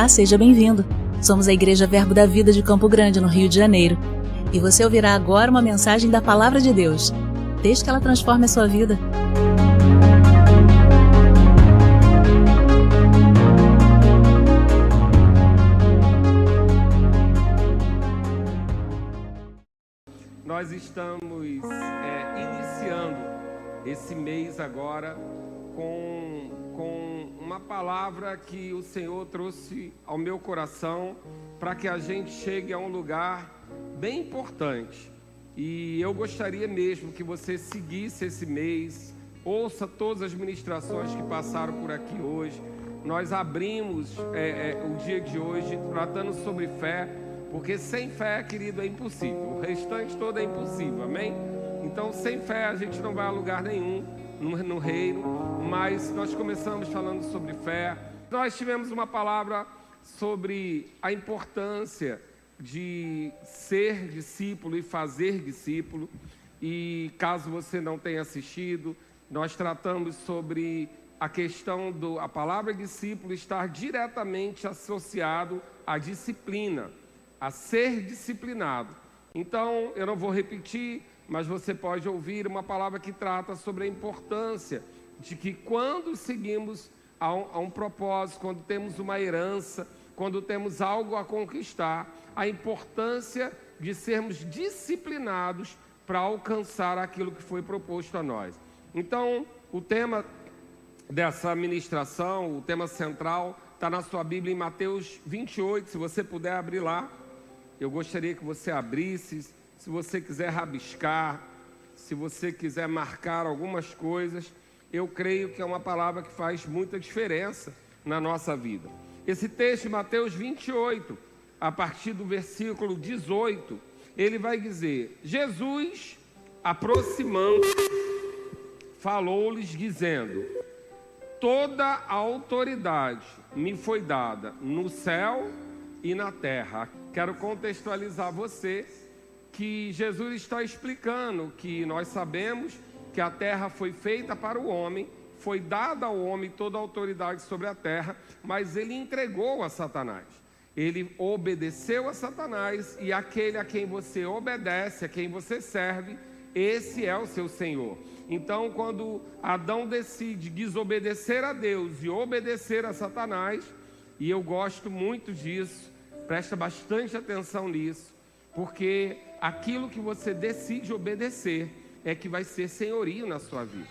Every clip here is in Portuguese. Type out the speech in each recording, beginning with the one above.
Olá, seja bem-vindo. Somos a Igreja Verbo da Vida de Campo Grande, no Rio de Janeiro. E você ouvirá agora uma mensagem da Palavra de Deus. Desde que ela transforme a sua vida. Nós estamos iniciando esse mês agora com uma palavra que o Senhor trouxe ao meu coração para que a gente chegue a um lugar bem importante. E eu gostaria mesmo que você seguisse esse mês, ouça todas as ministrações que passaram por aqui hoje. Nós abrimos o dia de hoje tratando sobre fé, porque sem fé, querido, é impossível. O restante todo é impossível, amém? Então, sem fé a gente não vai a lugar nenhum no reino, mas nós começamos falando sobre fé. Nós tivemos uma palavra sobre a importância de ser discípulo e fazer discípulo. E caso você não tenha assistido, nós tratamos sobre a questão a palavra discípulo estar diretamente associado à disciplina, a ser disciplinado. Então, eu não vou repetir, mas você pode ouvir uma palavra que trata sobre a importância de que quando seguimos a um propósito, quando temos uma herança, quando temos algo a conquistar, a importância de sermos disciplinados para alcançar aquilo que foi proposto a nós. Então, o tema dessa ministração, o tema central, está na sua Bíblia em Mateus 28, se você puder abrir lá. Eu gostaria que você abrisse, se você quiser rabiscar, se você quiser marcar algumas coisas, eu creio que é uma palavra que faz muita diferença na nossa vida. Esse texto, Mateus 28, a partir do versículo 18, ele vai dizer: Jesus, aproximando, falou-lhes dizendo: toda a autoridade me foi dada no céu e na terra. Quero contextualizar você que Jesus está explicando que nós sabemos que a terra foi feita para o homem, foi dada ao homem toda a autoridade sobre a terra, mas ele entregou a Satanás. Ele obedeceu a Satanás, e aquele a quem você obedece, a quem você serve, esse é o seu Senhor. Então, quando Adão decide desobedecer a Deus e obedecer a Satanás, e eu gosto muito disso, presta bastante atenção nisso, porque aquilo que você decide obedecer é que vai ser senhorio na sua vida.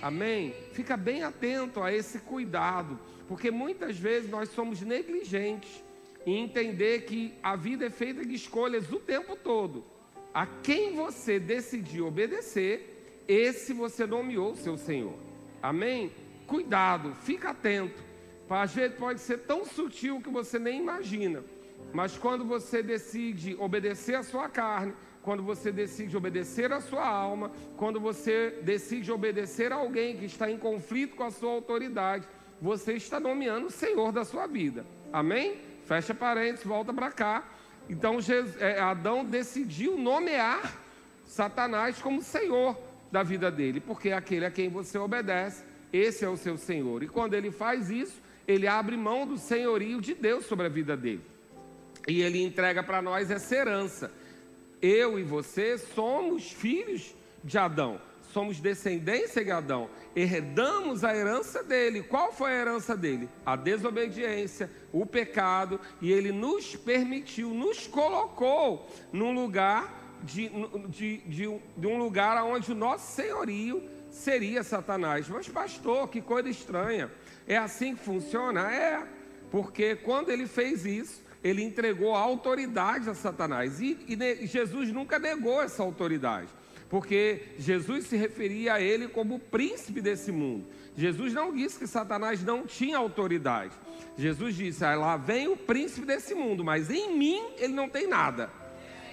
Amém? Fica bem atento a esse cuidado, porque muitas vezes nós somos negligentes em entender que a vida é feita de escolhas o tempo todo. A quem você decidir obedecer, esse você nomeou o seu Senhor. Amém? Cuidado, fica atento. Às vezes pode ser tão sutil que você nem imagina. Mas quando você decide obedecer a sua carne, quando você decide obedecer a sua alma, quando você decide obedecer a alguém que está em conflito com a sua autoridade, você está nomeando o Senhor da sua vida. Amém? Fecha parênteses, volta para cá. Então Adão decidiu nomear Satanás como Senhor da vida dele, porque aquele a quem você obedece, esse é o seu Senhor. E quando ele faz isso, ele abre mão do senhorio de Deus sobre a vida dele. E ele entrega para nós essa herança. Eu e você somos filhos de Adão, somos descendência de Adão, herdamos a herança dele. Qual foi a herança dele? A desobediência, o pecado, e ele nos permitiu, nos colocou num lugar de um lugar onde o nosso senhorio seria Satanás. Mas pastor, que coisa estranha, é assim que funciona? É, porque quando ele fez isso, ele entregou a autoridade a Satanás. E Jesus nunca negou essa autoridade, porque Jesus se referia a ele como o príncipe desse mundo. Jesus não disse que Satanás não tinha autoridade. Jesus disse: lá vem o príncipe desse mundo, mas em mim ele não tem nada.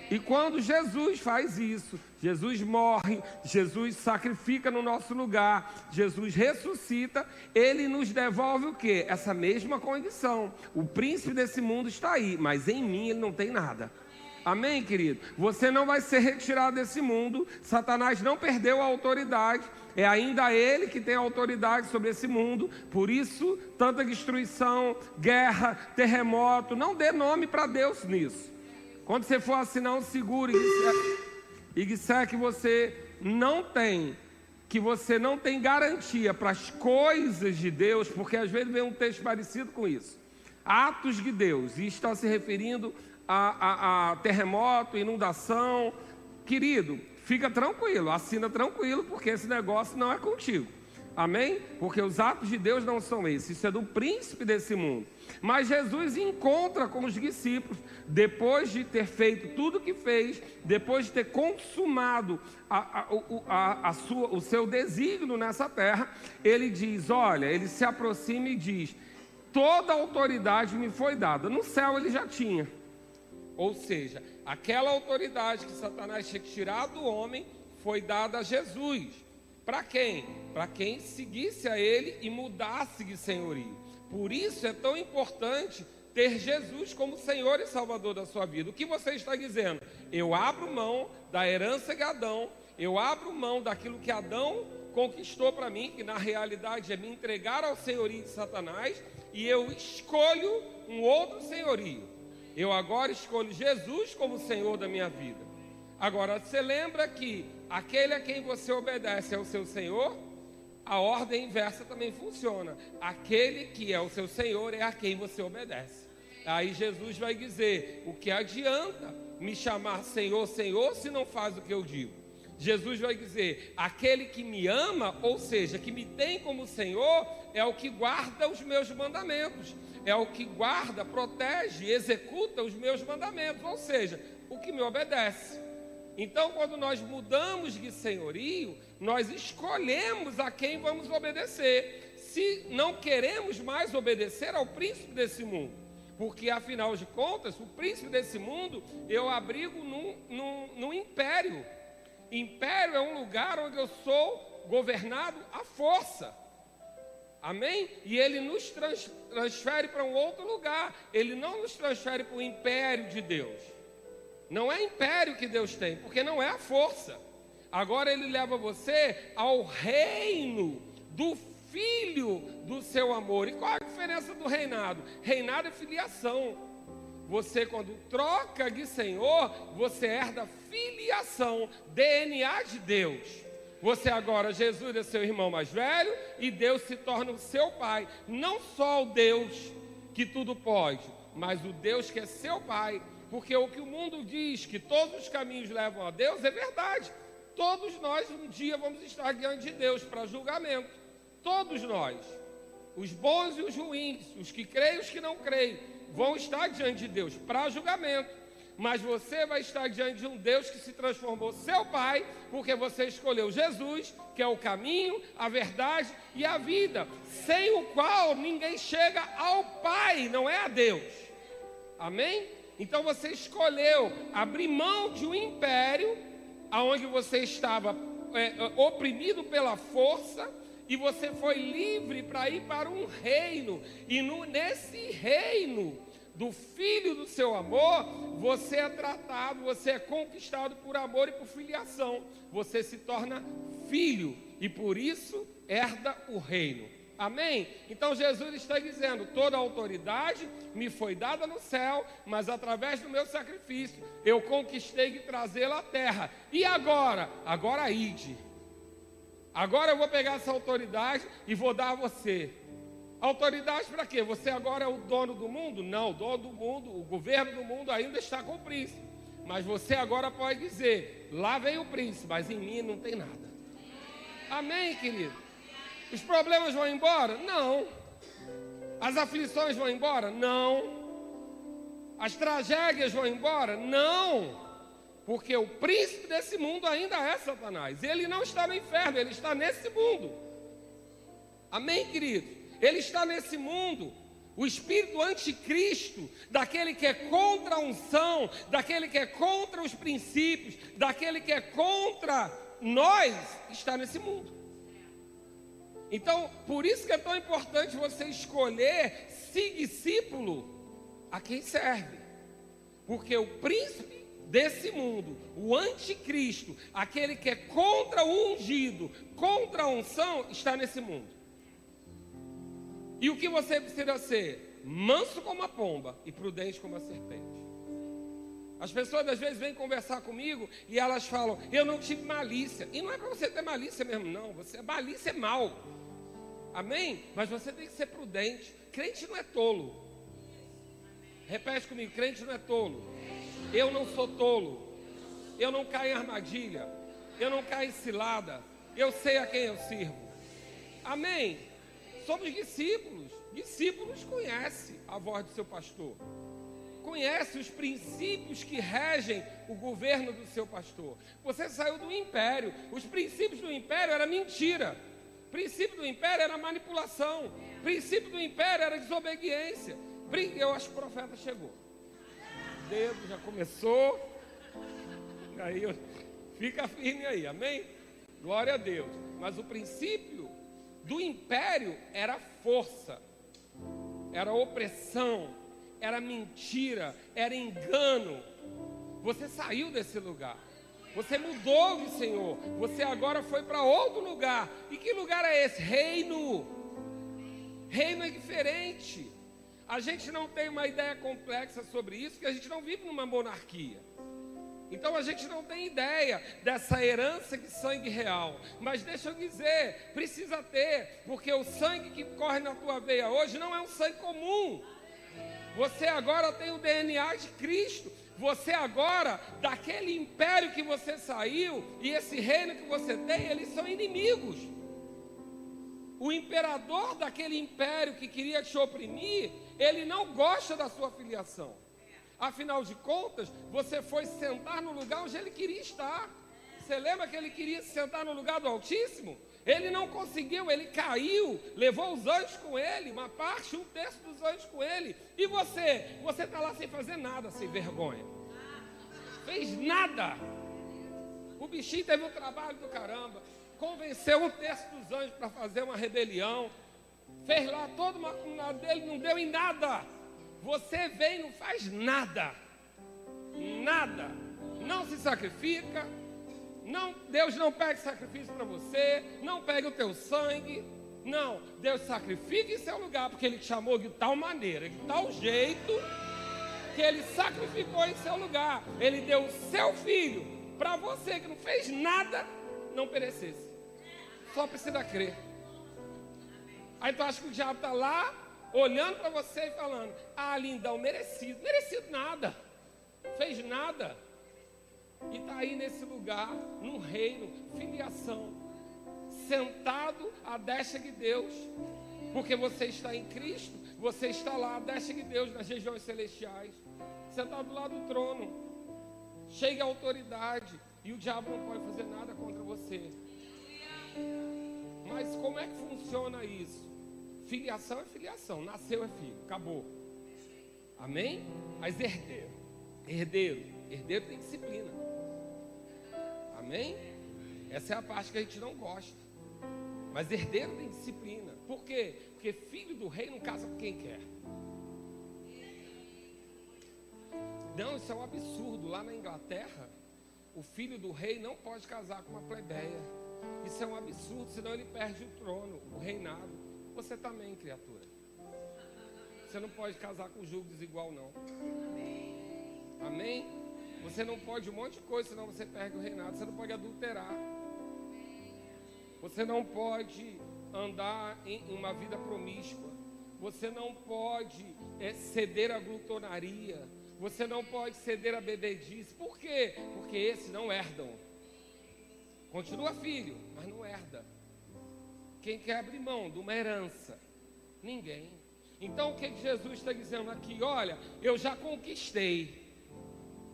E quando Jesus faz isso, Jesus morre, Jesus sacrifica no nosso lugar, Jesus ressuscita, ele nos devolve o quê? Essa mesma condição. O príncipe desse mundo está aí, mas em mim ele não tem nada. Amém, querido? Você não vai ser retirado desse mundo. Satanás não perdeu a autoridade. É ainda Ele que tem autoridade sobre esse mundo. Por isso, tanta destruição, guerra, terremoto. Não dê nome para Deus nisso. Quando você for assinar um seguro e disser que você não tem garantia para as coisas de Deus, porque às vezes vem um texto parecido com isso. Atos de Deus, e está se referindo a terremoto, inundação. Querido, fica tranquilo, assina tranquilo, porque esse negócio não é contigo. Amém? Porque os atos de Deus não são esses, isso é do príncipe desse mundo. Mas Jesus encontra com os discípulos, depois de ter feito tudo o que fez, depois de ter consumado o seu desígnio nessa terra, ele diz, olha, ele se aproxima e diz, toda a autoridade me foi dada. No céu ele já tinha. Ou seja, aquela autoridade que Satanás tinha que tirar do homem foi dada a Jesus. Para quem? Para quem seguisse a ele e mudasse de senhorio. Por isso é tão importante ter Jesus como Senhor e Salvador da sua vida. O que você está dizendo? Eu abro mão da herança de Adão, eu abro mão daquilo que Adão conquistou para mim, que na realidade é me entregar ao senhorio de Satanás, e eu escolho um outro senhorio. Eu agora escolho Jesus como Senhor da minha vida. Agora, você lembra que aquele a quem você obedece é o seu Senhor? A ordem inversa também funciona. Aquele que é o seu Senhor é a quem você obedece. Aí Jesus vai dizer, o que adianta me chamar Senhor, Senhor, se não faz o que eu digo? Jesus vai dizer, aquele que me ama, ou seja, que me tem como Senhor, é o que guarda os meus mandamentos. É o que guarda, protege, executa os meus mandamentos, ou seja, o que me obedece. Então, quando nós mudamos de senhorio, nós escolhemos a quem vamos obedecer. Se não queremos mais obedecer ao príncipe desse mundo, porque afinal de contas, o príncipe desse mundo, eu abrigo num império. Império é um lugar onde eu sou governado à força. Amém? E ele nos transfere para um outro lugar. Ele não nos transfere para o império de Deus. Não é império que Deus tem, porque não é a força. Agora ele leva você ao reino do Filho do seu amor. E qual é a diferença do reinado? Reinado é filiação. Você, quando troca de Senhor, você herda filiação, DNA de Deus. Você agora, Jesus é seu irmão mais velho e Deus se torna o seu pai. Não só o Deus que tudo pode, mas o Deus que é seu pai. Porque o que o mundo diz, que todos os caminhos levam a Deus, é verdade. Todos nós um dia vamos estar diante de Deus para julgamento. Todos nós. Os bons e os ruins, os que creem e os que não creem, vão estar diante de Deus para julgamento. Mas você vai estar diante de um Deus que se transformou seu pai, porque você escolheu Jesus, que é o caminho, a verdade e a vida, sem o qual ninguém chega ao Pai, não é a Deus. Amém? Então você escolheu abrir mão de um império, onde você estava oprimido pela força, e você foi livre para ir para um reino, e nesse reino do Filho do seu amor, você é tratado, você é conquistado por amor e por filiação. Você se torna filho e por isso herda o reino. Amém? Então Jesus está dizendo, toda a autoridade me foi dada no céu, mas através do meu sacrifício, eu conquistei de trazê-la à terra. E agora? Agora ide. Agora eu vou pegar essa autoridade e vou dar a você. Autoridade para quê? Você agora é o dono do mundo? Não, o dono do mundo, o governo do mundo ainda está com o príncipe. Mas você agora pode dizer, lá vem o príncipe, mas em mim não tem nada. Amém, querido? Os problemas vão embora? Não. As aflições vão embora? Não. As tragédias vão embora? Não. Porque o príncipe desse mundo ainda é Satanás. Ele não está no inferno, ele está nesse mundo. Amém, querido? Ele está nesse mundo. O espírito anticristo, daquele que é contra a unção, daquele que é contra os princípios, daquele que é contra nós, está nesse mundo. Então, por isso que é tão importante você escolher, se discípulo, a quem serve. Porque o príncipe desse mundo, o anticristo, aquele que é contra o ungido, contra a unção, está nesse mundo. E o que você precisa ser? Manso como a pomba e prudente como a serpente. As pessoas às vezes vêm conversar comigo e elas falam, eu não tive malícia. E não é para você ter malícia mesmo, não. Malícia é mal. Amém? Mas você tem que ser prudente. Crente não é tolo. Repete comigo, crente não é tolo. Eu não sou tolo. Eu não caio em armadilha. Eu não caio em cilada. Eu sei a quem eu sirvo. Amém? Somos discípulos. Discípulos conhecem a voz do seu pastor. Conhece os princípios que regem o governo do seu pastor. Você saiu do império. Os princípios do império era mentira. O princípio do império era manipulação. O princípio do império era desobediência. Eu acho que o profeta chegou. O dedo já começou. Aí, fica firme aí, amém? Glória a Deus. Mas o princípio do império era força, era opressão, era mentira, era engano. Você saiu desse lugar. Você mudou de Senhor. Você agora foi para outro lugar. E que lugar é esse? Reino. Reino é diferente. A gente não tem uma ideia complexa sobre isso, porque a gente não vive numa monarquia. Então a gente não tem ideia dessa herança de sangue real. Mas deixa eu dizer, precisa ter, porque o sangue que corre na tua veia hoje não é um sangue comum. Você agora tem o DNA de Cristo. Você agora, daquele império que você saiu, e esse reino que você tem, eles são inimigos. O imperador daquele império que queria te oprimir, ele não gosta da sua filiação. Afinal de contas, você foi sentar no lugar onde ele queria estar. Você lembra que ele queria se sentar no lugar do Altíssimo? Ele não conseguiu, ele caiu, levou os anjos com ele, uma parte, um terço dos anjos com ele. E você está lá sem fazer nada, sem vergonha. Fez nada. O bichinho teve um trabalho do caramba, convenceu um terço dos anjos para fazer uma rebelião, fez lá toda uma comunidade dele, não deu em nada. Você vem e não faz nada, nada, não se sacrifica. Não, Deus não pega sacrifício para você, não pega o teu sangue, não, Deus sacrifica em seu lugar, porque Ele te chamou de tal maneira, de tal jeito, que Ele sacrificou em seu lugar. Ele deu o seu filho para você, que não fez nada, não perecesse, só precisa crer. Aí tu acha que o diabo está lá, olhando para você e falando, ah, lindão, merecido nada, fez nada. E está aí nesse lugar, no reino, filiação, sentado à destra de Deus, porque você está em Cristo, você está lá à destra de Deus, nas regiões celestiais, sentado do lado do trono, cheio de autoridade, e o diabo não pode fazer nada contra você. Mas como é que funciona isso? Filiação é filiação, nasceu é filho, acabou. Amém? Mas herdeiro tem disciplina. Amém? Essa é a parte que a gente não gosta. Mas herdeiro tem disciplina. Por quê? Porque filho do rei não casa com quem quer. Não, isso é um absurdo. Lá na Inglaterra, o filho do rei não pode casar com uma plebeia. Isso é um absurdo, senão ele perde o trono, o reinado. Você também, criatura. Você não pode casar com julgo desigual, não. Amém? Você não pode um monte de coisa, senão você perde o reinado. Você não pode adulterar. Você não pode andar em uma vida promíscua. Você não pode ceder à glutonaria. Você não pode ceder à bebedice. Por quê? Porque esses não herdam. Continua filho, mas não herda. Quem quer abrir mão de uma herança? Ninguém. Então o que Jesus está dizendo aqui? Olha, eu já conquistei.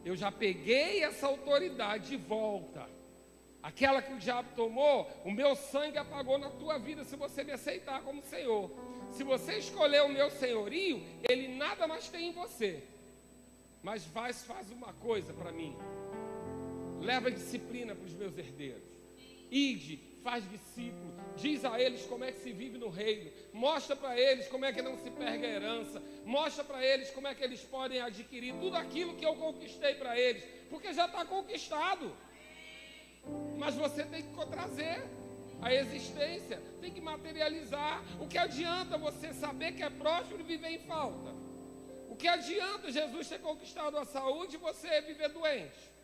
Eu já peguei essa autoridade de volta. Aquela que o diabo tomou, o meu sangue apagou na tua vida se você me aceitar como Senhor. Se você escolher o meu senhorio, Ele nada mais tem em você. Mas faz uma coisa para mim. Leva disciplina para os meus herdeiros. Ide, faz discípulo, diz a eles como é que se vive no reino, mostra para eles como é que não se perde a herança, mostra para eles como é que eles podem adquirir tudo aquilo que eu conquistei para eles, porque já está conquistado. Mas você tem que trazer a existência, tem que materializar. O que adianta você saber que é próspero e viver em falta? O que adianta Jesus ter conquistado a saúde e você viver doente?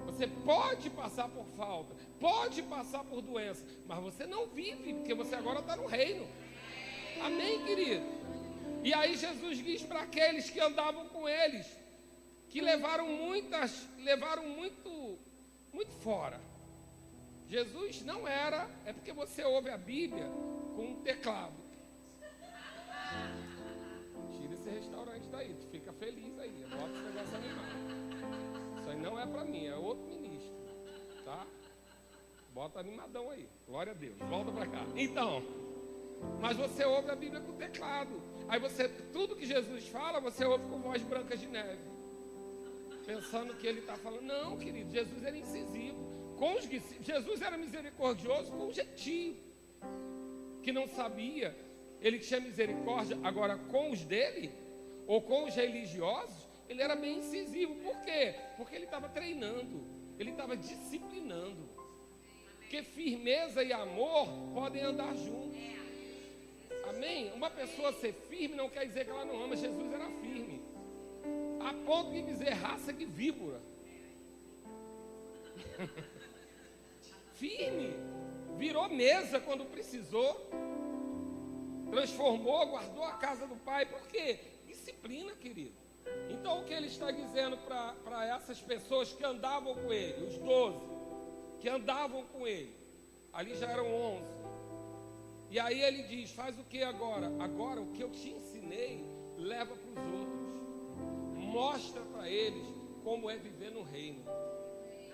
Você pode passar por falta, pode passar por doença, mas você não vive, porque você agora está no reino. Amém, querido? E aí Jesus diz para aqueles que andavam com eles, que levaram muito fora. Jesus não era, é porque você ouve a Bíblia com um teclado. Tira esse restaurante daí, tu fica feliz aí, bota esse negócio animado. Isso aí não é para mim, é outro ministro, tá? Bota animadão aí, glória a Deus, volta para cá. Então, mas você ouve a Bíblia com teclado. Aí você, tudo que Jesus fala, você ouve com voz branca de neve, pensando que ele está falando. Não, querido, Jesus era incisivo. Jesus era misericordioso com o gentio, que não sabia. Ele tinha misericórdia. Agora, com os dele, ou com os religiosos, ele era bem incisivo. Por quê? Porque ele estava treinando, ele estava disciplinando. Porque firmeza e amor podem andar juntos. Amém? Uma pessoa ser firme não quer dizer que ela não ama. Jesus era firme, a ponto de dizer raça de víbora. Firme, virou mesa quando precisou, transformou, guardou a casa do Pai. Por quê? Disciplina, querido. Então o que ele está dizendo para essas pessoas que andavam com ele, os 12 que andavam com ele, ali já eram 11, e aí ele diz: faz o que agora? Agora o que eu te ensinei, leva para os outros, mostra para eles como é viver no reino.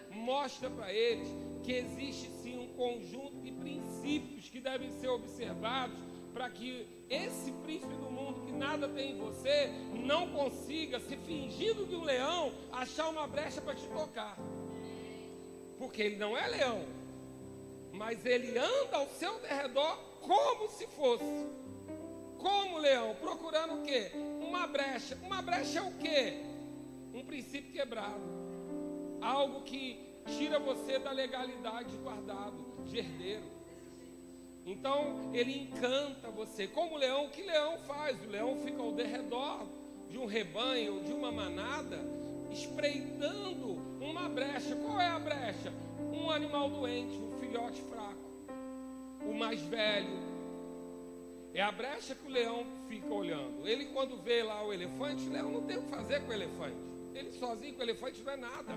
Mostra para eles que existe sim um conjunto de princípios que devem ser observados para que esse príncipe do mundo que nada tem em você não consiga, se fingindo de um leão, achar uma brecha para te tocar. Porque ele não é leão, mas ele anda ao seu derredor como se fosse, como leão, procurando o quê? Uma brecha. Uma brecha é o quê? Um princípio quebrado, algo que tira você da legalidade de guardado, de herdeiro. Então ele encanta você. Como o leão, o que leão faz? O leão fica ao derredor de um rebanho, de uma manada, espreitando uma brecha. Qual é a brecha? Um animal doente, um filhote fraco, o mais velho. É a brecha que o leão fica olhando. Ele, quando vê lá o elefante, o leão não tem o que fazer com o elefante. Ele sozinho com o elefante não é nada.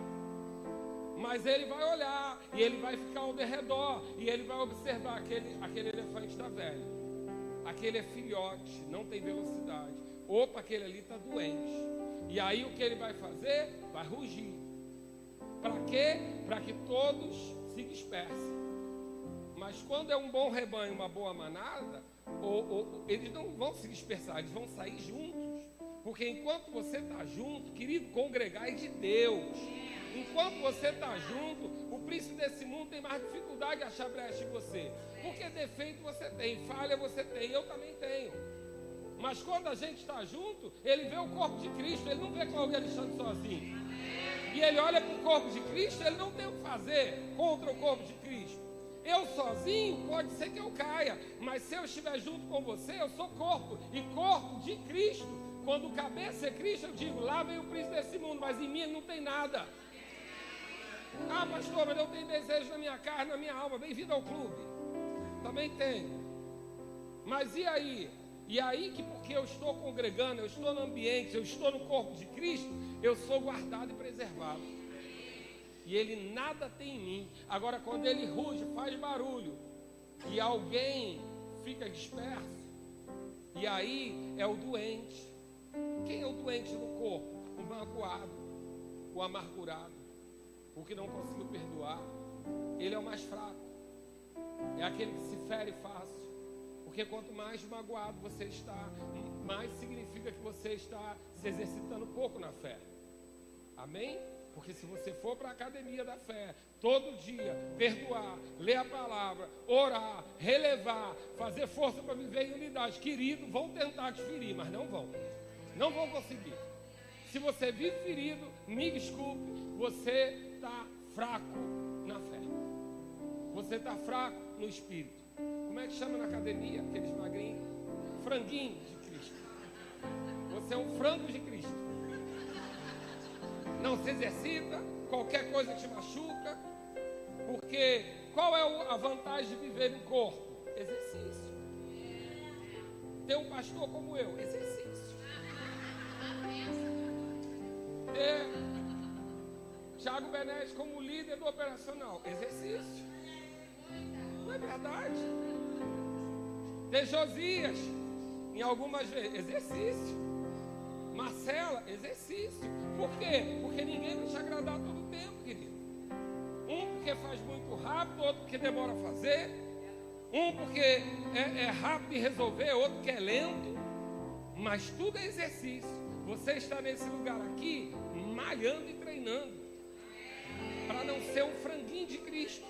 Mas ele vai olhar, e ele vai ficar ao derredor, e ele vai observar: aquele elefante está velho, aquele é filhote, não tem velocidade. Opa, aquele ali está doente. E aí o que ele vai fazer? Vai rugir. Para quê? Para que todos se dispersem. Mas quando é um bom rebanho, uma boa manada, eles não vão se dispersar, eles vão sair juntos. Porque enquanto você está junto, querido, congregar é de Deus. Enquanto você está junto, o príncipe desse mundo tem mais dificuldade de achar brecha em você. Porque defeito você tem, falha você tem, eu também tenho. Mas quando a gente está junto, ele vê o corpo de Cristo, ele não vê Cláudio Alexandre sozinho. E ele olha para o corpo de Cristo, ele não tem o que fazer contra o corpo de Cristo. Eu sozinho, pode ser que eu caia, mas se eu estiver junto com você, eu sou corpo, e corpo de Cristo. Quando o cabeça é Cristo, eu digo: lá vem o príncipe desse mundo, mas em mim ele não tem nada. Ah, pastor, mas eu tenho desejo na minha carne, na minha alma. Bem-vindo ao clube. Também tenho. Mas e aí? E aí que porque eu estou congregando, eu estou no ambiente, eu estou no corpo de Cristo, eu sou guardado e preservado. E ele nada tem em mim. Agora, quando ele ruge, faz barulho, e alguém fica disperso, e aí é o doente. Quem é o doente no corpo? O magoado, o amargurado, o que não conseguiu perdoar. Ele é o mais fraco, é aquele que se fere fácil. Porque quanto mais magoado você está, mais significa que você está se exercitando pouco na fé. Amém? Porque se você for para a academia da fé, todo dia, perdoar, ler a palavra, orar, relevar, fazer força para viver em unidade, querido, vão tentar te ferir, mas não vão. Não vão conseguir. Se você vive ferido, me desculpe, você está fraco na fé. Você está fraco no espírito. Como é que chama na academia aqueles magrinhos? Franguinho de Cristo. Você é um frango de Cristo. Não se exercita, qualquer coisa te machuca. Porque qual é a vantagem de viver no corpo? Exercício. Ter um pastor como eu, exercício. Ter Thiago Benetti como líder do operacional, exercício. Não é verdade? Ter Josias em algumas vezes, exercício. Marcela, exercício. Por quê? Porque ninguém vai te agradar todo o tempo, querido. Um porque faz muito rápido, outro porque demora a fazer. Um porque é rápido em resolver, outro que é lento. Mas tudo é exercício. Você está nesse lugar aqui, malhando e treinando, para não ser um franguinho de Cristo.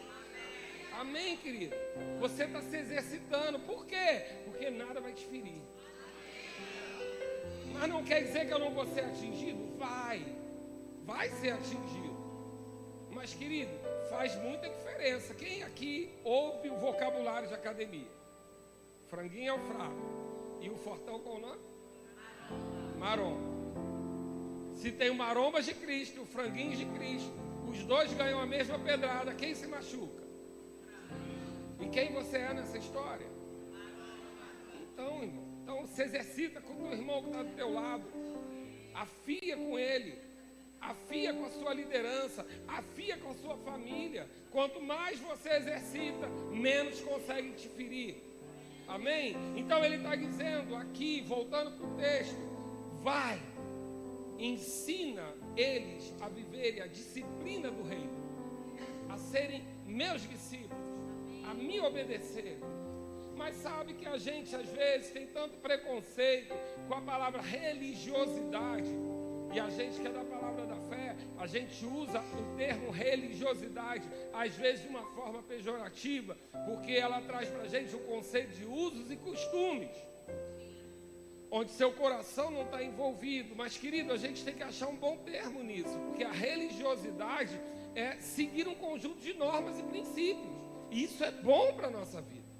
Amém, querido? Você está se exercitando. Por quê? Porque nada vai te ferir. Mas não quer dizer que eu não vou ser atingido? Vai ser atingido. Mas, querido, faz muita diferença. Quem aqui ouve o vocabulário de academia? Franguinho é o fraco. E o fortão qual o nome? Maromba. Se tem o marombas de Cristo e o franguinho de Cristo, os dois ganham a mesma pedrada, quem se machuca? E quem você é nessa história? Então, irmão, se exercita com o teu irmão que está do teu lado. Afia com ele. Afia com a sua liderança. Afia com a sua família. Quanto mais você exercita, menos consegue te ferir. Amém? Então ele está dizendo aqui, voltando para o texto, vai, ensina eles a viverem a disciplina do reino, a serem meus discípulos, a me obedecer. Mas sabe que a gente às vezes tem tanto preconceito com a palavra religiosidade, e a gente que é da palavra da fé, a gente usa o termo religiosidade às vezes de uma forma pejorativa, porque ela traz para a gente o conceito de usos e costumes, onde seu coração não está envolvido. Mas, querido, a gente tem que achar um bom termo nisso, porque a religiosidade é seguir um conjunto de normas e princípios, e isso é bom para a nossa vida.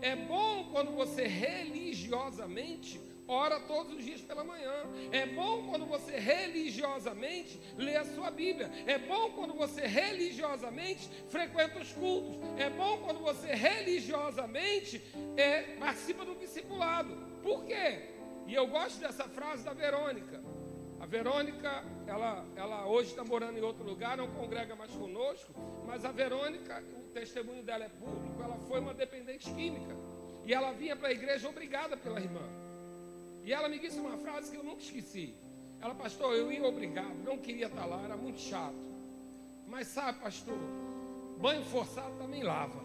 É bom quando você religiosamente ora todos os dias pela manhã. É bom quando você religiosamente lê a sua Bíblia. É bom quando você religiosamente frequenta os cultos. É bom quando você religiosamente participa do discipulado. Por quê? E eu gosto dessa frase da Verônica. A Verônica, ela hoje está morando em outro lugar, não congrega mais conosco, mas a Verônica, o testemunho dela é público, ela foi uma dependente química. E ela vinha para a igreja obrigada pela irmã. E ela me disse uma frase que eu nunca esqueci. Ela, pastor, eu ia obrigado, não queria estar lá, era muito chato. Mas sabe, pastor, banho forçado também lava.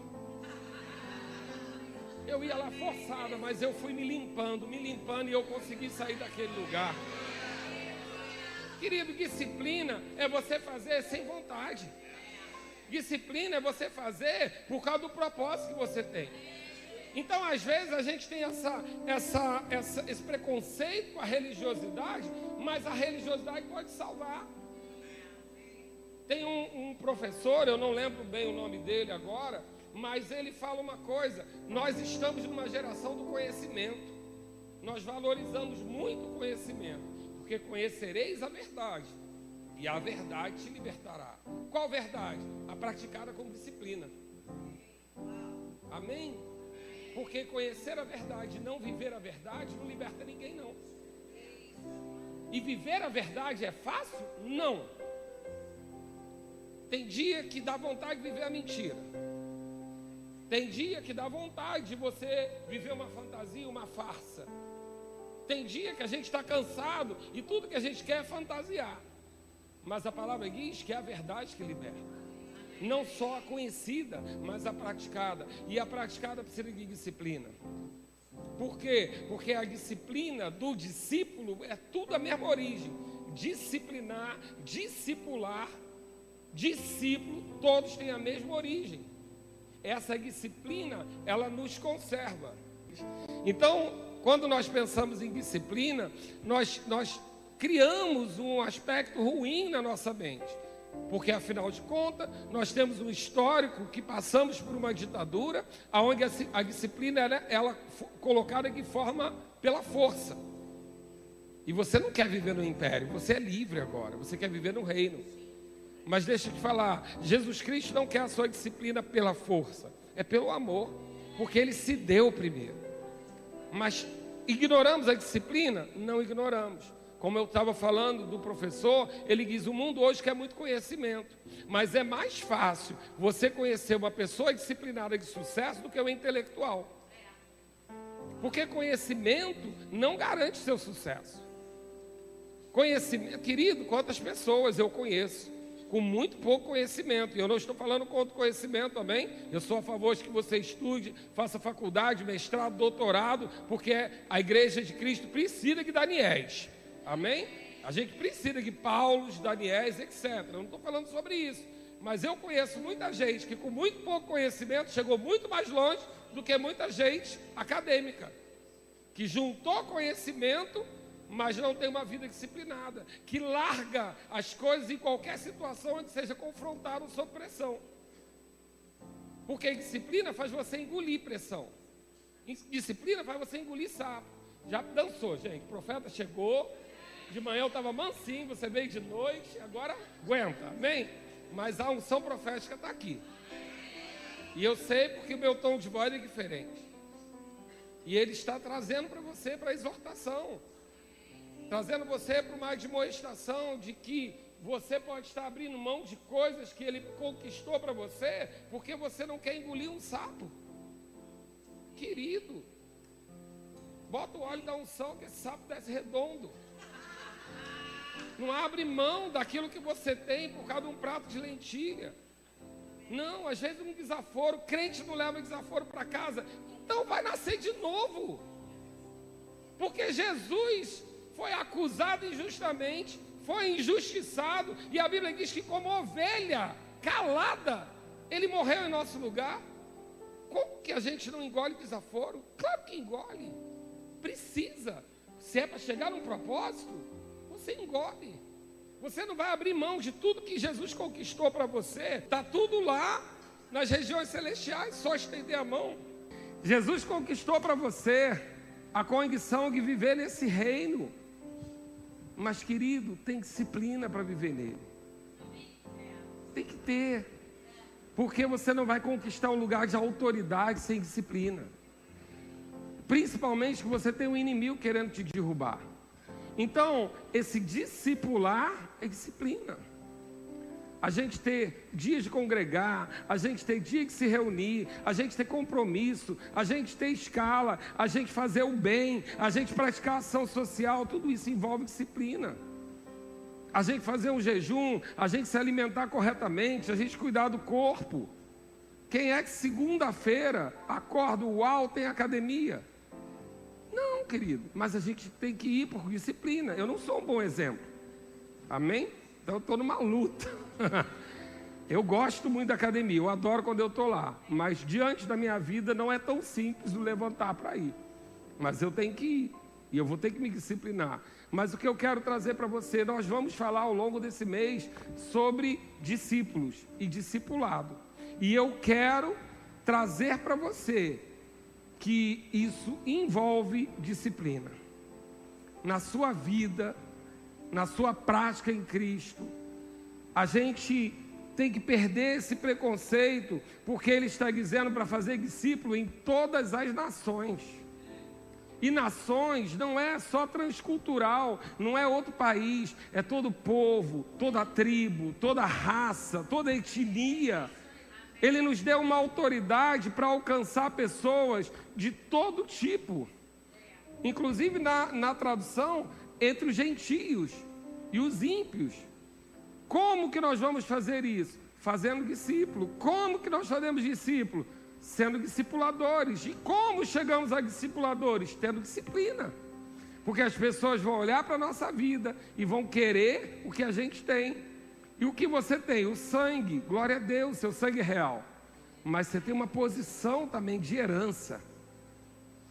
Eu ia lá forçada, mas eu fui me limpando e eu consegui sair daquele lugar. Querido, disciplina é você fazer sem vontade. Disciplina é você fazer por causa do propósito que você tem. Então, às vezes, a gente tem esse preconceito com a religiosidade, mas a religiosidade pode salvar. Tem um professor, eu não lembro bem o nome dele agora, mas ele fala uma coisa: nós estamos numa geração do conhecimento. Nós valorizamos muito o conhecimento. Porque conhecereis a verdade, e a verdade te libertará. Qual verdade? A praticada com disciplina. Amém? Porque conhecer a verdade e não viver a verdade não liberta ninguém, não. E viver a verdade é fácil? Não. Tem dia que dá vontade de viver a mentira. Tem dia que dá vontade de você viver uma fantasia, uma farsa. Tem dia que a gente está cansado e tudo que a gente quer é fantasiar. Mas a palavra diz que é a verdade que liberta. Não só a conhecida, mas a praticada. E a praticada precisa de disciplina. Por quê? Porque a disciplina do discípulo é tudo a mesma origem. disciplinar, discipular, discípulo, todos têm a mesma origem. Essa disciplina, ela nos conserva. Então, quando nós pensamos em disciplina, nós criamos um aspecto ruim na nossa mente. Porque, afinal de contas, nós temos um histórico que passamos por uma ditadura, onde a disciplina ela colocada de forma pela força. E você não quer viver no império, você é livre agora, você quer viver no reino. Mas deixa eu te falar, Jesus Cristo não quer a sua disciplina pela força, é pelo amor, porque Ele se deu primeiro. Mas ignoramos a disciplina? Não ignoramos. Como eu estava falando do professor, ele diz, o mundo hoje quer muito conhecimento, mas é mais fácil você conhecer uma pessoa disciplinada de sucesso do que o intelectual. Porque conhecimento não garante seu sucesso. Conhecimento, querido, quantas pessoas eu conheço com muito pouco conhecimento, e eu não estou falando contra o conhecimento também, eu sou a favor de que você estude, faça faculdade, mestrado, doutorado, porque a Igreja de Cristo precisa de Daniéis. Amém? A gente precisa de Paulos, Daniéis, etc. Eu não estou falando sobre isso. Mas eu conheço muita gente que com muito pouco conhecimento chegou muito mais longe do que muita gente acadêmica. Que juntou conhecimento, mas não tem uma vida disciplinada. Que larga as coisas em qualquer situação onde seja confrontado sob pressão. Porque disciplina faz você engolir pressão. Disciplina faz você engolir sapo. Já dançou, gente. O profeta chegou. De manhã eu estava mansinho, você veio de noite, agora aguenta, amém? Mas a unção profética está aqui. E eu sei porque o meu tom de voz é diferente. E Ele está trazendo para você, para exortação. Trazendo você para uma admoestação de que você pode estar abrindo mão de coisas que Ele conquistou para você, porque você não quer engolir um sapo. Querido, bota o óleo da unção que esse sapo desce redondo. Não abre mão daquilo que você tem por causa de um prato de lentilha. Não, às vezes um desaforo, crente não leva desaforo para casa. Então vai nascer de novo. Porque Jesus foi acusado injustamente, foi injustiçado. E a Bíblia diz que como ovelha calada, Ele morreu em nosso lugar. Como que a gente não engole desaforo? Claro que engole. Precisa. Se é para chegar num propósito, você engole. Você não vai abrir mão de tudo que Jesus conquistou para você. Está tudo lá nas regiões celestiais, só estender a mão. Jesus conquistou para você a condição de viver nesse reino. Mas, querido, tem disciplina para viver nele. Tem que ter. Porque você não vai conquistar um lugar de autoridade sem disciplina. Principalmente que você tem um inimigo querendo te derrubar. Então, esse discipular é disciplina. A gente ter dias de congregar, a gente ter dia de se reunir, a gente ter compromisso, a gente ter escala, a gente fazer o bem, a gente praticar ação social, tudo isso envolve disciplina. A gente fazer um jejum, a gente se alimentar corretamente, a gente cuidar do corpo. Quem é que segunda-feira acorda, uau, tem academia? Não, querido, mas a gente tem que ir por disciplina. Eu não sou um bom exemplo, amém? Então eu estou numa luta. Eu gosto muito da academia, eu adoro quando eu estou lá. Mas diante da minha vida não é tão simples o levantar para ir. Mas eu tenho que ir, e eu vou ter que me disciplinar. Mas o que eu quero trazer para você, nós vamos falar ao longo desse mês sobre discípulos e discipulado. E eu quero trazer para você que isso envolve disciplina. Na sua vida, na sua prática em Cristo, a gente tem que perder esse preconceito, porque Ele está dizendo para fazer discípulo em todas as nações. E nações não é só transcultural, não é outro país, é todo povo, toda tribo, toda raça, toda etnia. Ele nos deu uma autoridade para alcançar pessoas de todo tipo. Inclusive na tradução, entre os gentios e os ímpios. Como que nós vamos fazer isso? Fazendo discípulo. Como que nós fazemos discípulo? Sendo discipuladores. E como chegamos a discipuladores? Tendo disciplina. Porque as pessoas vão olhar para a nossa vida e vão querer o que a gente tem. E o que você tem? O sangue, glória a Deus, seu sangue é real. Mas você tem uma posição também de herança.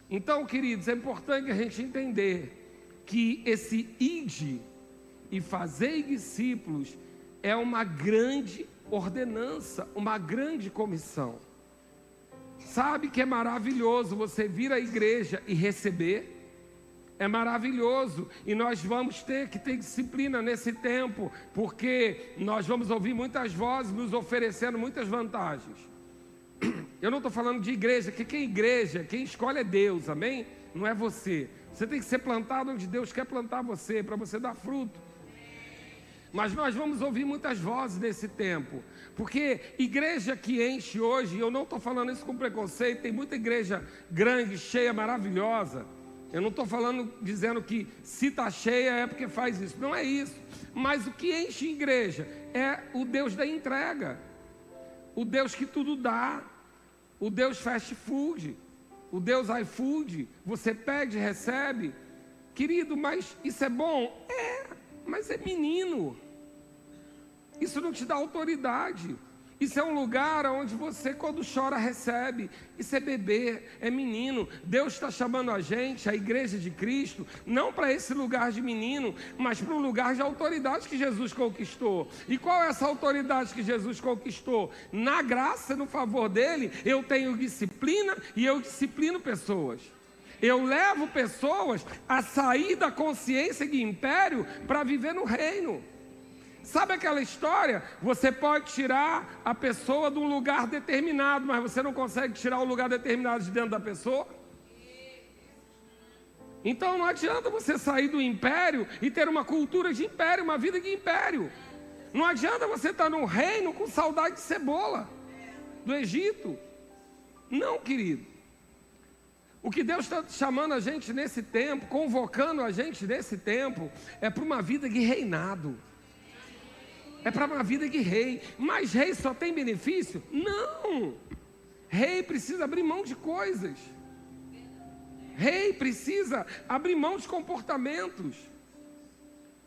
Então, queridos, é importante a gente entender que esse ide e fazer discípulos é uma grande ordenança, uma grande comissão. Sabe que é maravilhoso você vir à igreja e receber? É maravilhoso, e nós vamos ter que ter disciplina nesse tempo, porque nós vamos ouvir muitas vozes nos oferecendo muitas vantagens. Eu não estou falando de igreja, que quem é igreja, quem escolhe é Deus, amém? Não é você. Você tem que ser plantado onde Deus quer plantar você, para você dar fruto. Mas nós vamos ouvir muitas vozes nesse tempo, porque igreja que enche hoje, eu não estou falando isso com preconceito, tem muita igreja grande, cheia, maravilhosa. Eu não estou falando, dizendo que se está cheia é porque faz isso, não é isso. Mas o que enche igreja é o Deus da entrega, o Deus que tudo dá, o Deus fast food, o Deus iFood, você pede, recebe. Querido, mas isso é bom? É, mas é menino. Isso não te dá autoridade. Isso é um lugar onde você, quando chora, recebe. Isso é bebê, é menino. Deus está chamando a gente, a igreja de Cristo, não para esse lugar de menino, mas para um lugar de autoridade que Jesus conquistou. E qual é essa autoridade que Jesus conquistou? Na graça, no favor dele, eu tenho disciplina e eu disciplino pessoas. Eu levo pessoas a sair da consciência de império para viver no reino. Sabe aquela história? Você pode tirar a pessoa de um lugar determinado, mas você não consegue tirar o lugar determinado de dentro da pessoa? Então não adianta você sair do império e ter uma cultura de império, uma vida de império. Não adianta você estar no reino com saudade de cebola do Egito. Não, querido. O que Deus está chamando a gente nesse tempo, convocando a gente nesse tempo, é para uma vida de reinado. É para uma vida de rei. Mas rei só tem benefício? Não. Rei precisa abrir mão de coisas. Rei precisa abrir mão de comportamentos.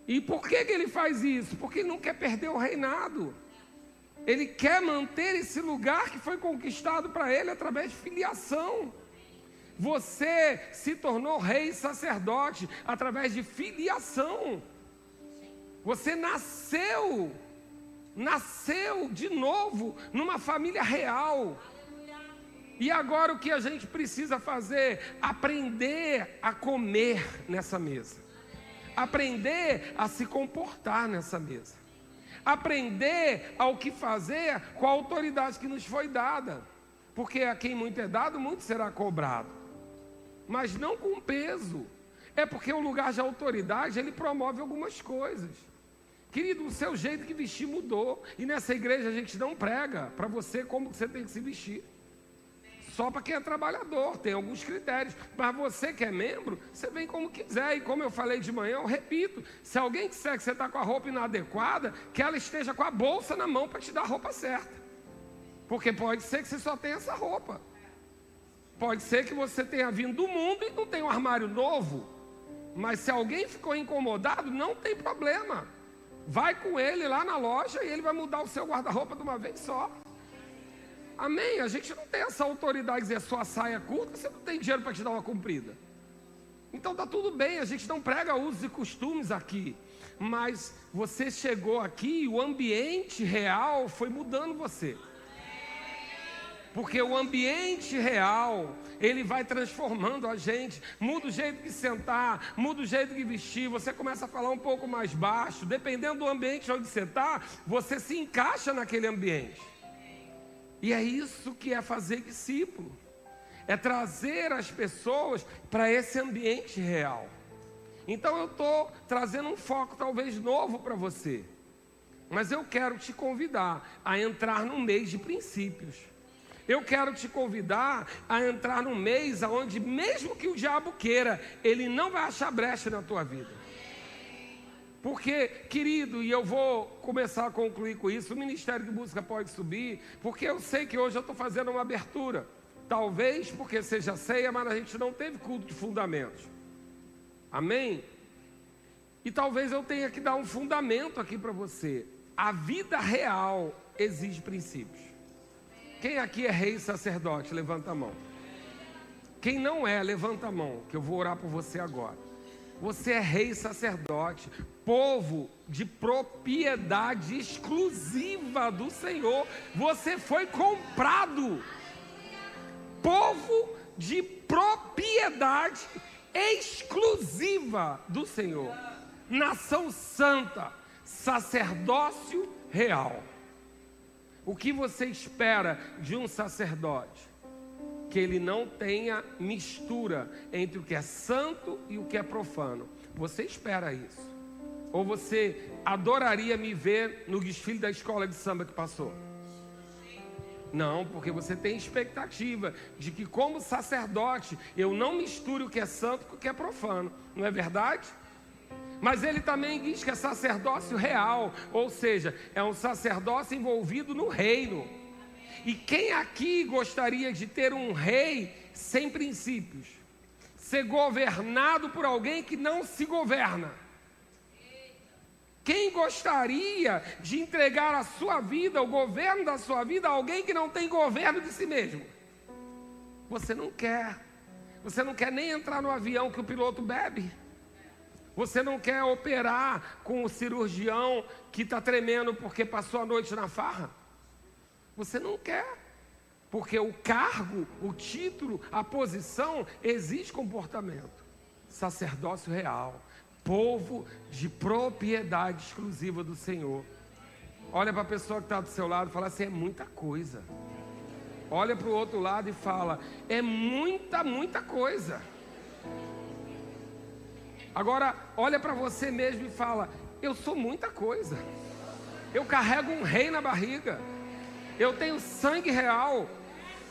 E por que ele faz isso? Porque ele não quer perder o reinado. Ele quer manter esse lugar que foi conquistado para ele através de filiação. Você se tornou rei e sacerdote através de filiação. Você nasceu de novo numa família real. E agora o que a gente precisa fazer? Aprender a comer nessa mesa. Aprender a se comportar nessa mesa. Aprender ao que fazer com a autoridade que nos foi dada. Porque a quem muito é dado, muito será cobrado. Mas não com peso. É porque o lugar de autoridade, ele promove algumas coisas. Querido, o seu jeito de vestir mudou. E nessa igreja a gente não prega para você como você tem que se vestir. Só para quem é trabalhador, tem alguns critérios. Mas você que é membro, você vem como quiser. E como eu falei de manhã, eu repito. Se alguém disser que você está com a roupa inadequada, que ela esteja com a bolsa na mão para te dar a roupa certa. Porque pode ser que você só tenha essa roupa. Pode ser que você tenha vindo do mundo e não tenha um armário novo. Mas se alguém ficou incomodado, não tem problema. Vai com ele lá na loja e ele vai mudar o seu guarda-roupa de uma vez só. Amém? A gente não tem essa autoridade de dizer sua saia curta, você não tem dinheiro para te dar uma comprida. Então está tudo bem, a gente não prega usos e costumes aqui. Mas você chegou aqui e o ambiente real foi mudando você. Porque o ambiente real, ele vai transformando a gente. Muda o jeito de sentar, muda o jeito de vestir. Você começa a falar um pouco mais baixo. Dependendo do ambiente onde você está, você se encaixa naquele ambiente. E é isso que é fazer discípulo. É trazer as pessoas para esse ambiente real. Então eu estou trazendo um foco talvez novo para você. Mas eu quero te convidar a entrar num mês de princípios. Eu quero te convidar a entrar num mês onde, mesmo que o diabo queira, ele não vai achar brecha na tua vida. Porque, querido, e eu vou começar a concluir com isso, o Ministério de Música pode subir, porque eu sei que hoje eu estou fazendo uma abertura. Talvez porque seja ceia, mas a gente não teve culto de fundamentos. Amém? E talvez eu tenha que dar um fundamento aqui para você. A vida real exige princípios. Quem aqui é rei e sacerdote? Levanta a mão. Quem não é, levanta a mão, que eu vou orar por você agora. Você é rei e sacerdote, povo de propriedade exclusiva do Senhor. Você foi comprado. Povo de propriedade exclusiva do Senhor. Nação santa, sacerdócio real. O que você espera de um sacerdote? Que ele não tenha mistura entre o que é santo e o que é profano. Você espera isso? Ou você adoraria me ver no desfile da escola de samba que passou? Não, porque você tem expectativa de que como sacerdote eu não misture o que é santo com o que é profano. Não é verdade? Mas ele também diz que é sacerdócio real, ou seja, é um sacerdócio envolvido no reino. E quem aqui gostaria de ter um rei sem princípios? Ser governado por alguém que não se governa? Quem gostaria de entregar a sua vida, o governo da sua vida, a alguém que não tem governo de si mesmo? Você não quer. Você não quer nem entrar no avião que o piloto bebe. Você não quer operar com o cirurgião que está tremendo porque passou a noite na farra. Você não quer, porque o cargo, o título, a posição exige comportamento. Sacerdócio real, povo de propriedade exclusiva do Senhor. Olha para a pessoa que está do seu lado e fala assim: é muita coisa. Olha para o outro lado e fala: é muita coisa. Agora, olha para você mesmo e fala: eu sou muita coisa. Eu carrego um rei na barriga. Eu tenho sangue real.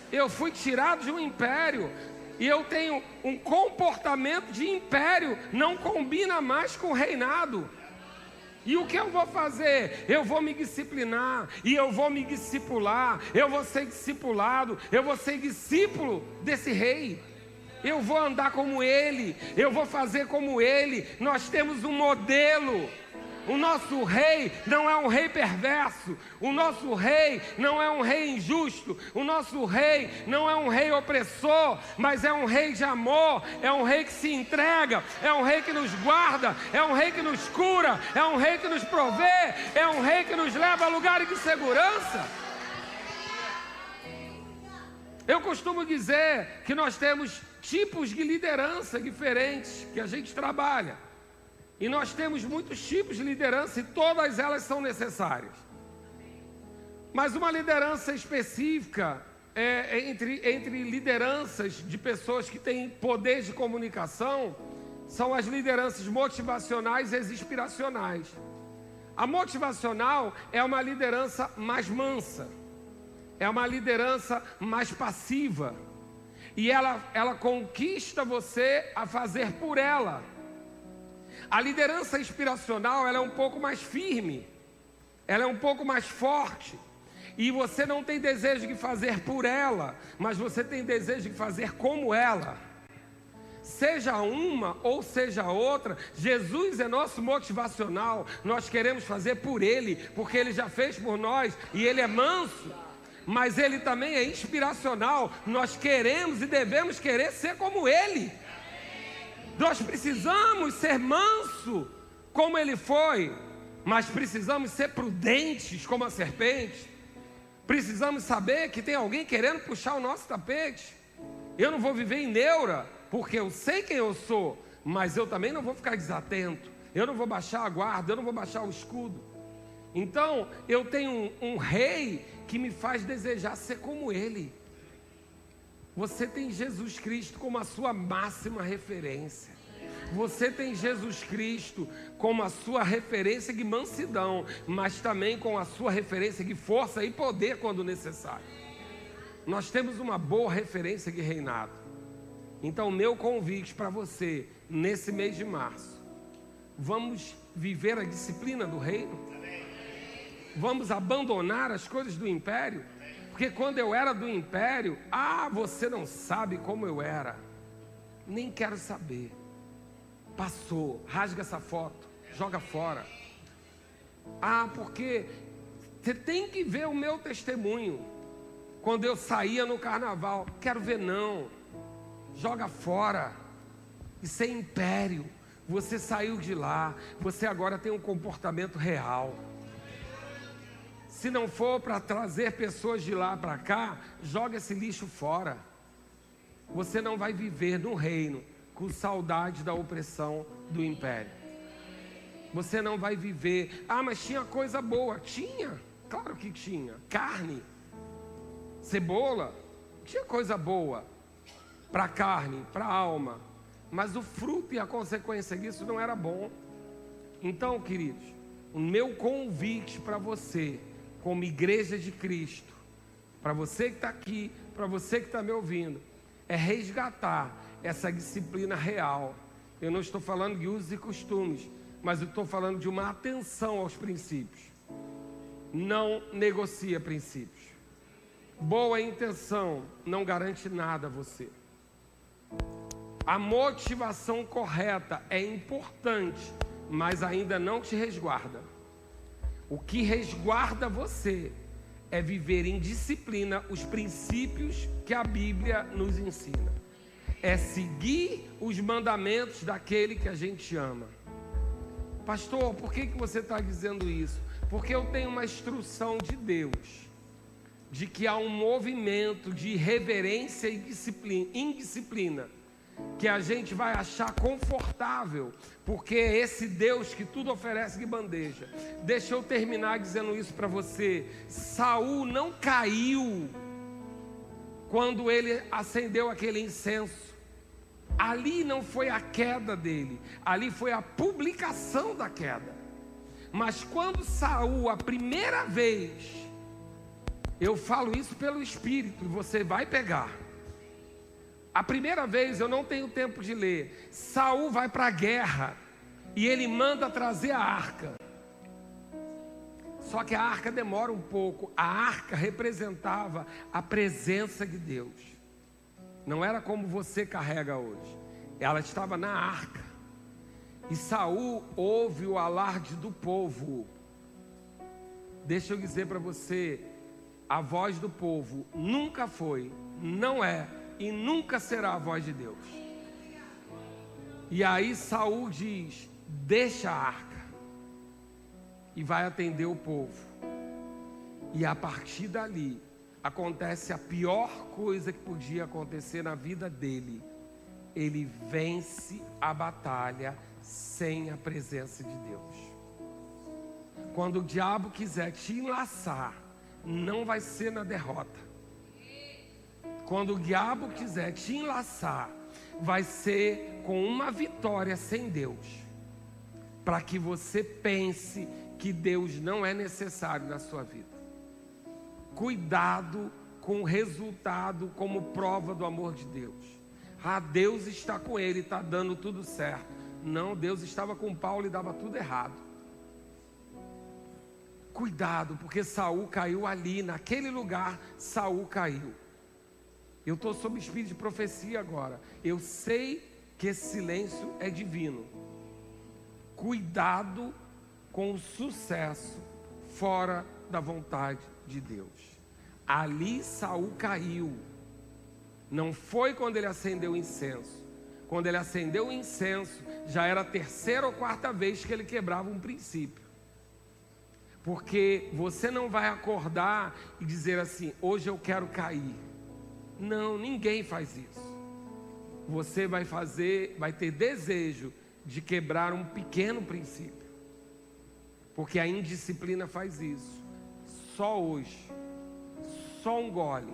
Eu fui tirado de um império. E eu tenho um comportamento de império. Não combina mais com o reinado. E o que eu vou fazer? Eu vou me disciplinar. E eu vou me discipular. Eu vou ser discipulado. Eu vou ser discípulo desse rei. Eu vou andar como ele. Eu vou fazer como ele. Nós temos um modelo. O nosso rei não é um rei perverso. O nosso rei não é um rei injusto. O nosso rei não é um rei opressor, mas é um rei de amor. É um rei que se entrega. É um rei que nos guarda. É um rei que nos cura. É um rei que nos provê. É um rei que nos leva a lugares de segurança. Eu costumo dizer que nós temos tipos de liderança diferentes que a gente trabalha. E nós temos muitos tipos de liderança e todas elas são necessárias. Mas uma liderança específica entre lideranças de pessoas que têm poder de comunicação são as lideranças motivacionais e as inspiracionais. A motivacional é uma liderança mais mansa, é uma liderança mais passiva. E ela conquista você a fazer por ela. A liderança inspiracional, ela é um pouco mais firme, ela é um pouco mais forte, e você não tem desejo de fazer por ela, mas você tem desejo de fazer como ela. Seja uma ou seja outra, Jesus é nosso motivacional. Nós queremos fazer por Ele, porque Ele já fez por nós, e Ele é manso, mas Ele também é inspiracional. Nós queremos e devemos querer ser como Ele. Nós precisamos ser manso como ele foi, mas precisamos ser prudentes como a serpente. Precisamos saber que tem alguém querendo puxar o nosso tapete. Eu não vou viver em neura, porque eu sei quem eu sou, mas eu também não vou ficar desatento. Eu não vou baixar a guarda, eu não vou baixar o escudo. Então, eu tenho um rei que me faz desejar ser como ele. Você tem Jesus Cristo como a sua máxima referência. Você tem Jesus Cristo como a sua referência de mansidão, mas também com a sua referência de força e poder quando necessário. Nós temos uma boa referência de reinado. Então, meu convite para você, nesse mês de março, vamos viver a disciplina do reino? Vamos abandonar as coisas do império? Porque quando eu era do império, você não sabe como eu era. Nem quero saber. Passou, rasga essa foto, joga fora. Ah, porque você tem que ver o meu testemunho. Quando eu saía no carnaval, quero ver não. Joga fora. Isso é império. Você saiu de lá, você agora tem um comportamento real. Se não for para trazer pessoas de lá para cá, joga esse lixo fora. Você não vai viver no reino com saudade da opressão do império. Você não vai viver, mas tinha coisa boa. Tinha, claro que tinha. Carne, cebola, tinha coisa boa para a carne, para a alma. Mas o fruto e a consequência disso não era bom. Então, queridos, o meu convite para você, como igreja de Cristo, para você que está aqui, para você que está me ouvindo, é resgatar essa disciplina real. Eu não estou falando de usos e costumes, mas eu estou falando de uma atenção aos princípios. Não negocia princípios. Boa intenção não garante nada a você. A motivação correta é importante, mas ainda não te resguarda. O que resguarda você é viver em disciplina os princípios que a Bíblia nos ensina. É seguir os mandamentos daquele que a gente ama. Pastor, por que você está dizendo isso? Porque eu tenho uma instrução de Deus, de que há um movimento de reverência e indisciplina, que a gente vai achar confortável, porque é esse Deus que tudo oferece de bandeja. Deixa eu terminar dizendo isso para você. Saul não caiu quando ele acendeu aquele incenso. Ali não foi a queda dele, ali foi a publicação da queda. Mas quando Saul, a primeira vez, eu falo isso pelo Espírito, e você vai pegar. A primeira vez, eu não tenho tempo de ler, Saul vai para a guerra e ele manda trazer a arca. Só que a arca demora um pouco. A arca representava a presença de Deus. Não era como você carrega hoje. Ela estava na arca. E Saul ouve o alarde do povo. Deixa eu dizer para você, a voz do povo nunca foi, não é e nunca será a voz de Deus. E aí Saul diz: deixa a arca, e vai atender o povo. E a partir dali acontece a pior coisa que podia acontecer na vida dele. Ele vence a batalha sem a presença de Deus. Quando o diabo quiser te enlaçar, não vai ser na derrota. Quando o diabo quiser te enlaçar, vai ser com uma vitória sem Deus, para que você pense que Deus não é necessário na sua vida. Cuidado com o resultado como prova do amor de Deus. Deus está com ele, está dando tudo certo. Não, Deus estava com Paulo e dava tudo errado. Cuidado, porque Saul caiu ali, naquele lugar Saul caiu. Eu estou sob espírito de profecia agora. Eu sei que esse silêncio é divino. Cuidado com o sucesso fora da vontade de Deus. Ali Saul caiu. Não foi quando ele acendeu o incenso. Quando ele acendeu o incenso, já era a terceira ou quarta vez que ele quebrava um princípio. Porque você não vai acordar e dizer assim: hoje eu quero cair. Não, ninguém faz isso. Você vai ter desejo de quebrar um pequeno princípio. Porque a indisciplina faz isso. Só hoje. Só um gole.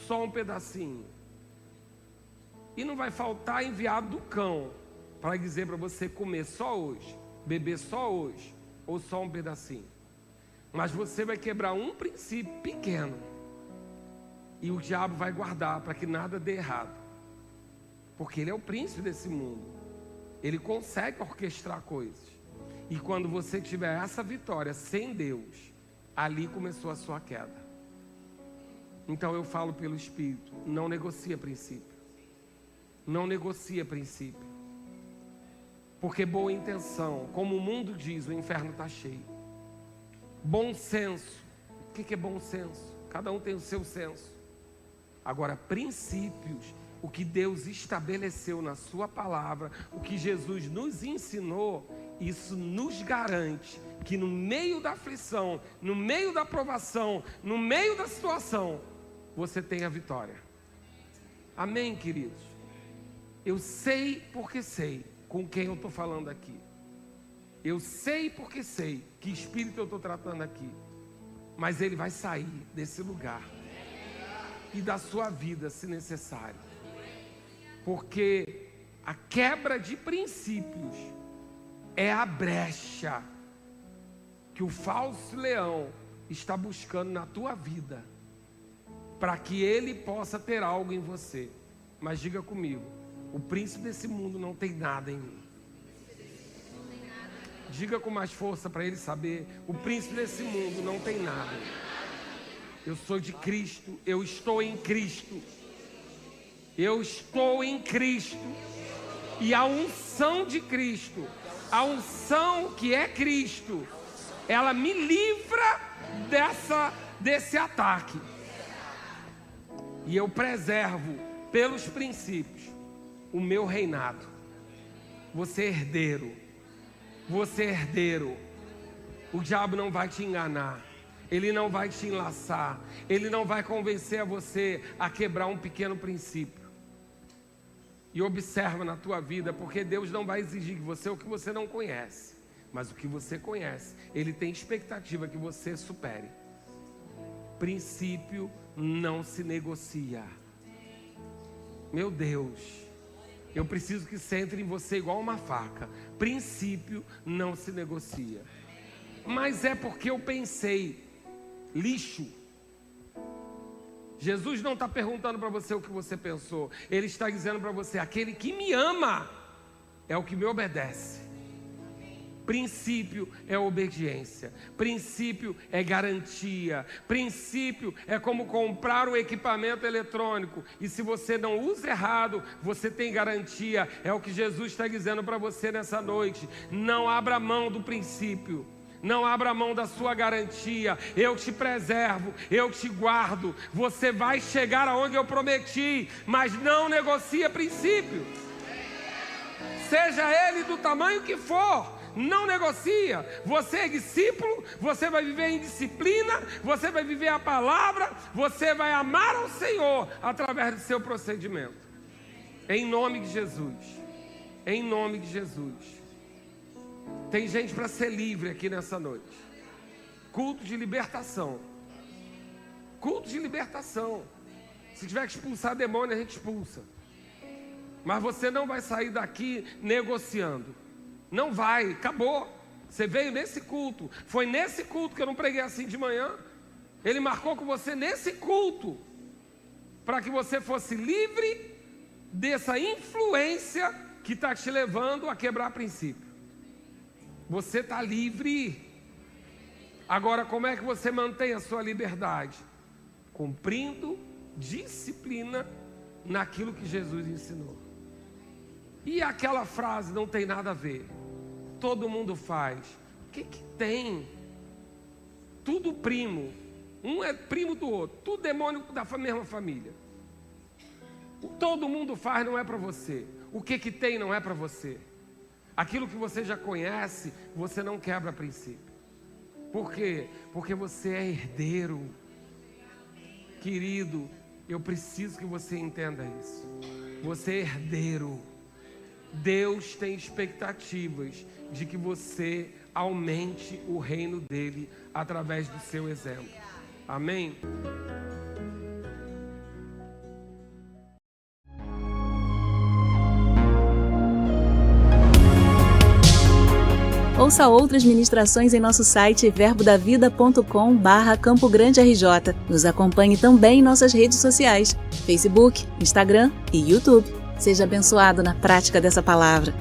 Só um pedacinho. E não vai faltar enviado do cão para dizer para você comer só hoje, beber só hoje, ou só um pedacinho. Mas você vai quebrar um princípio pequeno, e o diabo vai guardar para que nada dê errado, porque ele é o príncipe desse mundo. Ele consegue orquestrar coisas. E quando você tiver essa vitória sem Deus, ali começou a sua queda. Então eu falo pelo Espírito: não negocia princípio. Não negocia princípio. Porque boa intenção, como o mundo diz, o inferno está cheio. Bom senso. O que é bom senso? Cada um tem o seu senso. Agora, princípios, o que Deus estabeleceu na sua palavra, o que Jesus nos ensinou, isso nos garante que no meio da aflição, no meio da provação, no meio da situação, você tem a vitória. Amém, queridos? Eu sei porque sei com quem eu estou falando aqui. Eu sei porque sei que espírito eu estou tratando aqui. Mas ele vai sair desse lugar e da sua vida, se necessário. Porque a quebra de princípios é a brecha que o falso leão está buscando na tua vida, para que ele possa ter algo em você. Mas diga comigo, o príncipe desse mundo não tem nada em mim. Diga com mais força para ele saber, o príncipe desse mundo não tem nada. Eu sou de Cristo, eu estou em Cristo. Eu estou em Cristo. E a unção de Cristo, a unção que é Cristo, ela me livra desse ataque. E eu preservo pelos princípios o meu reinado. Você é herdeiro. Você é herdeiro. O diabo não vai te enganar. Ele não vai te enlaçar. Ele não vai convencer a você a quebrar um pequeno princípio. E observa na tua vida, porque Deus não vai exigir de você o que você não conhece. Mas o que você conhece, Ele tem expectativa que você supere. Princípio não se negocia. Meu Deus, eu preciso que você entre em você igual uma faca. Princípio não se negocia. Mas é porque eu pensei, lixo. Jesus não está perguntando para você o que você pensou. Ele está dizendo para você, aquele que me ama é o que me obedece. Princípio é obediência. Princípio é garantia. Princípio é como comprar um equipamento eletrônico. E se você não usa errado, você tem garantia. É o que Jesus está dizendo para você nessa noite. Não abra mão do princípio. Não abra mão da sua garantia. Eu te preservo, eu te guardo. Você vai chegar aonde eu prometi, mas não negocia princípio. Seja ele do tamanho que for, não negocia. Você é discípulo, você vai viver em disciplina, você vai viver a palavra, você vai amar ao Senhor através do seu procedimento. Em nome de Jesus. Em nome de Jesus. Tem gente para ser livre aqui nessa noite. Culto de libertação. Culto de libertação. Se tiver que expulsar demônio, a gente expulsa. Mas você não vai sair daqui negociando. Não vai, acabou. Você veio nesse culto. Foi nesse culto que eu não preguei assim de manhã. Ele marcou com você nesse culto, para que você fosse livre dessa influência que está te levando a quebrar princípio. Você está livre. Agora, como é que você mantém a sua liberdade? Cumprindo disciplina naquilo que Jesus ensinou. E aquela frase não tem nada a ver. Todo mundo faz. O que tem? Tudo primo. Um é primo do outro. Tudo demônio da mesma família. Todo mundo faz, não é para você. O que tem não é para você. Aquilo que você já conhece, você não quebra princípio. Por quê? Porque você é herdeiro. Querido, eu preciso que você entenda isso. Você é herdeiro. Deus tem expectativas de que você aumente o reino dele através do seu exemplo. Amém? Ouça outras ministrações em nosso site verbodavida.com/Campo Grande RJ. Nos acompanhe também em nossas redes sociais, Facebook, Instagram e YouTube. Seja abençoado na prática dessa palavra.